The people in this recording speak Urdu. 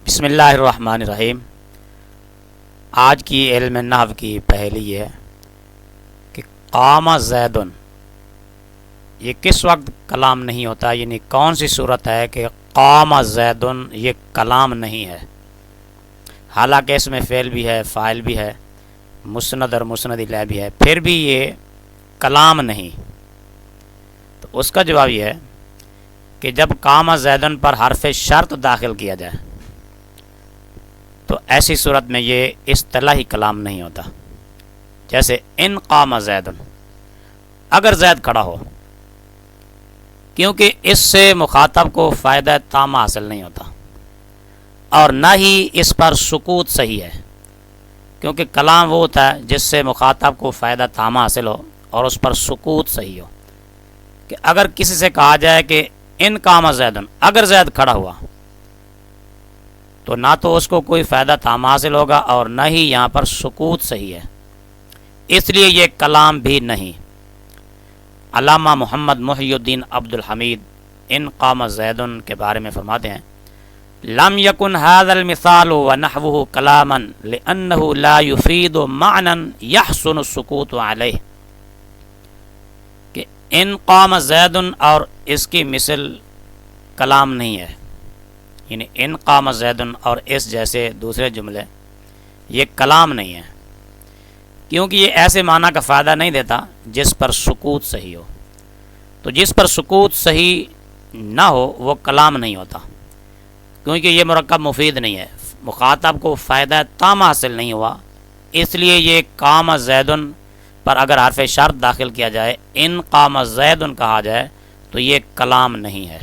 بسم اللہ الرحمن الرحیم۔ آج کی علم نحو کی پہلی یہ ہے کہ قام زیدن، یہ کس وقت کلام نہیں ہوتا، یعنی کون سی صورت ہے کہ قام زیدن یہ کلام نہیں ہے، حالانکہ اس میں فعل بھی ہے، فاعل بھی ہے، مسند اور مسند الیہ بھی ہے، پھر بھی یہ کلام نہیں۔ تو اس کا جواب یہ ہے کہ جب قام زیدن پر حرف شرط داخل کیا جائے تو ایسی صورت میں یہ اصطلاحی کلام نہیں ہوتا۔ جیسے ان قام زیدن، اگر زید کھڑا ہو، کیونکہ اس سے مخاطب کو فائدہ تام حاصل نہیں ہوتا، اور نہ ہی اس پر سکوت صحیح ہے، کیونکہ کلام وہ ہوتا ہے جس سے مخاطب کو فائدہ تام حاصل ہو اور اس پر سکوت صحیح ہو۔ کہ اگر کسی سے کہا جائے کہ ان قام زیدن، اگر زید کھڑا ہوا، تو نہ تو اس کو کوئی فائدہ تام حاصل ہوگا اور نہ ہی یہاں پر سکوت صحیح ہے، اس لیے یہ کلام بھی نہیں۔ علامہ محمد محی الدین عبد الحمید ان قام زیدن کے بارے میں فرماتے ہیں: لم یکن هذا المثال ونحوه کلاما لانه لا يفيد معنى يحسن السکوت علیہ، کہ ان قام زیدن اور اس کی مثل کلام نہیں ہے، یعنی ان قام زیدن اور اس جیسے دوسرے جملے یہ کلام نہیں ہے، کیونکہ یہ ایسے معنی کا فائدہ نہیں دیتا جس پر سکوت صحیح ہو۔ تو جس پر سکوت صحیح نہ ہو وہ کلام نہیں ہوتا، کیونکہ یہ مرکب مفید نہیں ہے، مخاطب کو فائدہ تام حاصل نہیں ہوا، اس لیے یہ قام زیدن پر اگر حرف شرط داخل کیا جائے، ان قام زیدن کہا جائے، تو یہ کلام نہیں ہے۔